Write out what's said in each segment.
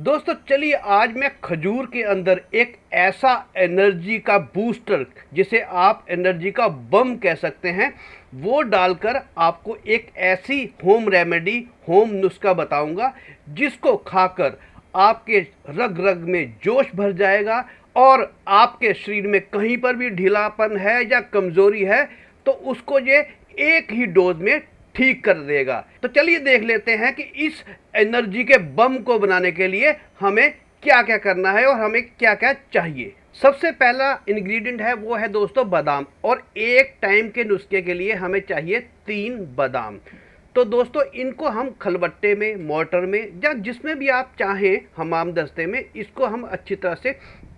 दोस्तों चलिए आज मैं खजूर के अंदर एक ऐसा एनर्जी का बूस्टर जिसे आप एनर्जी का बम कह सकते हैं वो डालकर आपको एक ऐसी होम रेमेडी होम नुस्खा बताऊंगा जिसको खाकर आपके रग रग में जोश भर जाएगा और आपके शरीर में कहीं पर भी ढीलापन है या कमज़ोरी है तो उसको ये एक ही डोज में ठीक कर देगा। तो चलिए देख लेते हैं कि इस एनर्जी के बम को बनाने के लिए हमें क्या क्या करना है और हमें क्या क्या चाहिए। सबसे पहला इंग्रेडिएंट है वो है दोस्तों बादाम, और एक टाइम के नुस्खे के लिए हमें चाहिए 3 बादाम। तो दोस्तों इनको हम खलबट्टे में, मोर्टर में या जिसमें भी आप चाहें हमाम दस्ते में इसको हम अच्छी तरह से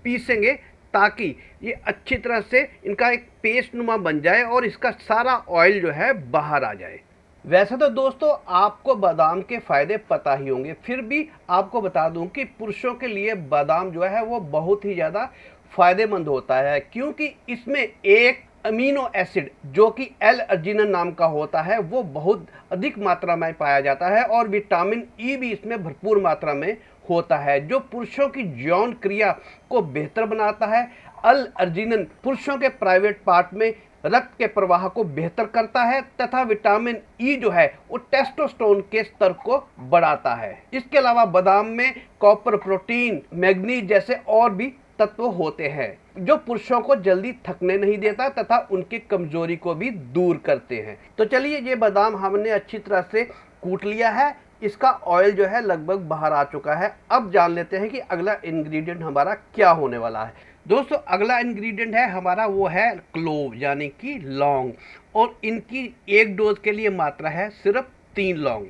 पीसेंगे ताकि ये अच्छी तरह से इनका एक पेस्ट नुमा बन जाए और इसका सारा ऑयल जो है बाहर आ जाए। वैसे तो दोस्तों आपको बादाम के फ़ायदे पता ही होंगे, फिर भी आपको बता दूं कि पुरुषों के लिए बादाम जो है वो बहुत ही ज़्यादा फ़ायदेमंद होता है, क्योंकि इसमें एक अमीनो एसिड जो कि एल अर्जिनिन नाम का होता है वो बहुत अधिक मात्रा में पाया जाता है, और विटामिन ई भी इसमें भरपूर मात्रा में होता है जो पुरुषों की यौन क्रिया को बेहतर बनाता है। एल अर्जिनिन पुरुषों के प्राइवेट पार्ट में रक्त के प्रवाह को बेहतर करता है तथा विटामिन ई जो है वो टेस्टोस्टेरोन के स्तर को बढ़ाता है। इसके अलावा बादाम में कॉपर, प्रोटीन, मैग्नीज जैसे और भी तत्व होते हैं जो पुरुषों को जल्दी थकने नहीं देता तथा उनकी कमजोरी को भी दूर करते हैं। तो चलिए ये बादाम हमने अच्छी तरह से कूट लिया है, इसका ऑयल जो है लगभग बाहर आ चुका है। अब जान लेते हैं कि अगला इंग्रेडिएंट हमारा क्या होने वाला है। दोस्तों अगला इंग्रेडिएंट है हमारा वो है क्लोव यानी कि लौंग, और इनकी एक डोज के लिए मात्रा है सिर्फ 3 लौंग।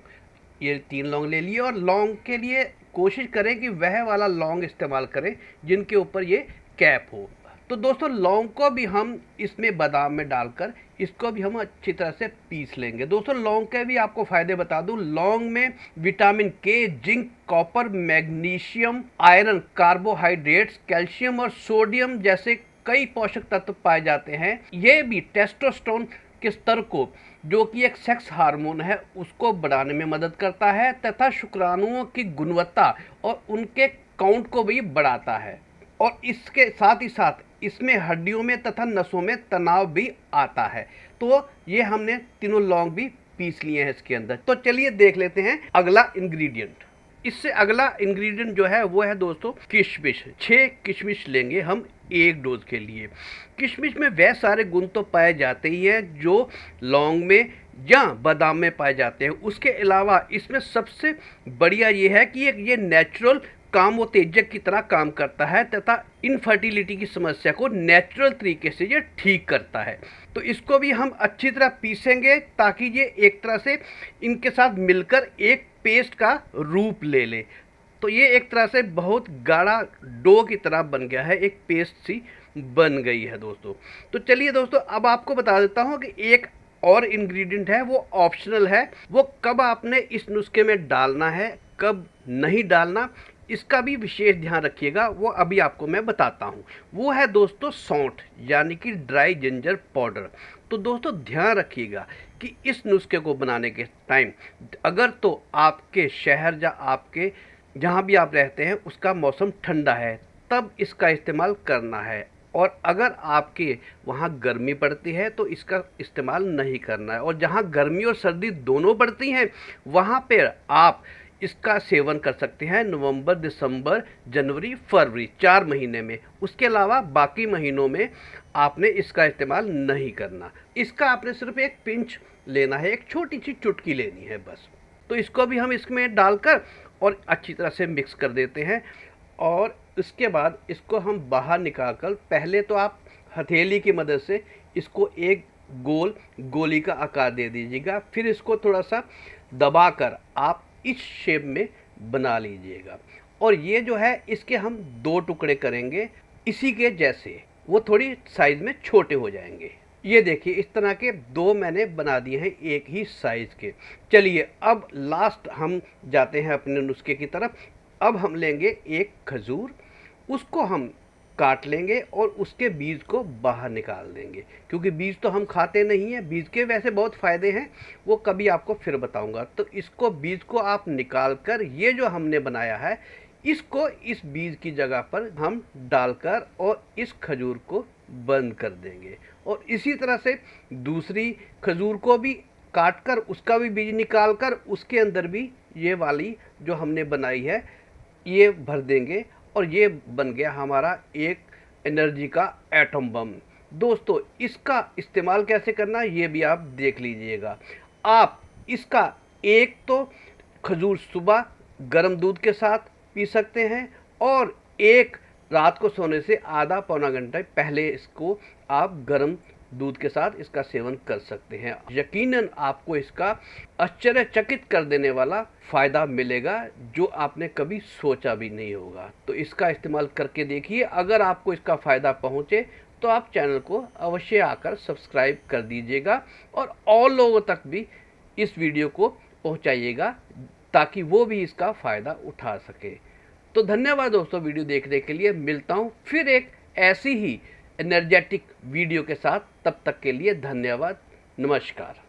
ये 3 लौंग ले लिए, और लौंग के लिए कोशिश करें कि वह वाला लौंग इस्तेमाल करें जिनके ऊपर ये कैप हो। तो दोस्तों लौंग को भी हम इसमें बादाम में डालकर इसको भी हम अच्छी तरह से पीस लेंगे। दोस्तों लौंग के भी आपको फ़ायदे बता दूं, लौंग में विटामिन के, zinc, copper, magnesium, iron, carbohydrates, calcium और सोडियम जैसे कई पोषक तत्व पाए जाते हैं। ये भी टेस्टोस्टेरोन के स्तर को, जो कि एक सेक्स हार्मोन है, उसको बढ़ाने में मदद करता है तथा शुक्राणुओं की गुणवत्ता और उनके काउंट को भी बढ़ाता है। और इसके साथ ही साथ इसमें हड्डियों में तथा नसों में तनाव भी आता है। तो ये हमने तीनों लौंग भी पीस लिए हैं इसके अंदर। तो चलिए देख लेते हैं अगला इंग्रेडिएंट। इससे अगला इंग्रेडिएंट जो है वो है दोस्तों किशमिश। 6 किशमिश लेंगे हम एक डोज के लिए। किशमिश में वह सारे गुण तो पाए जाते ही हैं जो लौंग में या बादाम में पाए जाते हैं। उसके अलावा इसमें सबसे बढ़िया ये है कि ये नेचुरल कामोत्तेजक की तरह काम करता है तथा इनफर्टिलिटी की समस्या को नेचुरल तरीके से ये ठीक करता है। तो इसको भी हम अच्छी तरह पीसेंगे ताकि ये एक तरह से इनके साथ मिलकर एक पेस्ट का रूप ले ले। तो ये एक तरह से बहुत गाढ़ा डो की तरह बन गया है, एक पेस्ट सी बन गई है दोस्तों। तो चलिए दोस्तों अब आपको बता देता हूँ कि एक और इंग्रेडिएंट है वो ऑप्शनल है, वो कब आपने इस नुस्खे में डालना है कब नहीं डालना इसका भी विशेष ध्यान रखिएगा, वो अभी आपको मैं बताता हूँ। वो है दोस्तों सौंठ यानी कि ड्राई जिंजर पाउडर। तो दोस्तों ध्यान रखिएगा कि इस नुस्खे को बनाने के टाइम अगर तो आपके शहर या आपके जहाँ भी आप रहते हैं उसका मौसम ठंडा है तब इसका इस्तेमाल करना है, और अगर आपके वहाँ गर्मी पड़ती है तो इसका इस्तेमाल नहीं करना है। और जहाँ गर्मी और सर्दी दोनों पड़ती हैं वहाँ पर आप इसका सेवन कर सकते हैं नवंबर, दिसंबर, जनवरी, फरवरी 4 महीने में। उसके अलावा बाकी महीनों में आपने इसका इस्तेमाल नहीं करना। इसका आपने सिर्फ एक पिंच लेना है, एक छोटी सी चुटकी लेनी है बस। तो इसको भी हम इसमें डालकर और अच्छी तरह से मिक्स कर देते हैं, और इसके बाद इसको हम बाहर निकाल कर पहले तो आप हथेली की मदद से इसको एक गोल गोली का आकार दे दीजिएगा, फिर इसको थोड़ा सा दबाकर आप इस शेप में बना लीजिएगा। और ये जो है इसके हम 2 टुकड़े करेंगे इसी के जैसे, वो थोड़ी साइज़ में छोटे हो जाएंगे। ये देखिए इस तरह के 2 मैंने बना दिए हैं एक ही साइज़ के। चलिए अब लास्ट हम जाते हैं अपने नुस्खे की तरफ। अब हम लेंगे एक खजूर, उसको हम काट लेंगे और उसके बीज को बाहर निकाल देंगे, क्योंकि बीज तो हम खाते नहीं हैं। बीज के वैसे बहुत फ़ायदे हैं, वो कभी आपको फिर बताऊंगा। तो इसको बीज को आप निकाल कर ये जो हमने बनाया है इसको इस बीज की जगह पर हम डालकर और इस खजूर को बंद कर देंगे। और इसी तरह से दूसरी खजूर को भी काट कर उसका भी बीज निकाल कर उसके अंदर भी ये वाली जो हमने बनाई है ये भर देंगे और ये बन गया हमारा एक एनर्जी का एटम बम। दोस्तों इसका इस्तेमाल कैसे करना है ये भी आप देख लीजिएगा। आप इसका एक तो खजूर सुबह गर्म दूध के साथ पी सकते हैं और एक रात को सोने से आधा पौना घंटा पहले इसको आप गर्म दूध के साथ इसका सेवन कर सकते हैं। यकीनन आपको इसका आश्चर्यचकित कर देने वाला फ़ायदा मिलेगा जो आपने कभी सोचा भी नहीं होगा। तो इसका इस्तेमाल करके देखिए। अगर आपको इसका फ़ायदा पहुँचे तो आप चैनल को अवश्य आकर सब्सक्राइब कर दीजिएगा और लोगों तक भी इस वीडियो को पहुँचाइएगा ताकि वो भी इसका फ़ायदा उठा सके। तो धन्यवाद दोस्तों वीडियो देखने के लिए। मिलता हूँ फिर एक ऐसी ही एनर्जेटिक वीडियो के साथ। तब तक के लिए धन्यवाद। नमस्कार।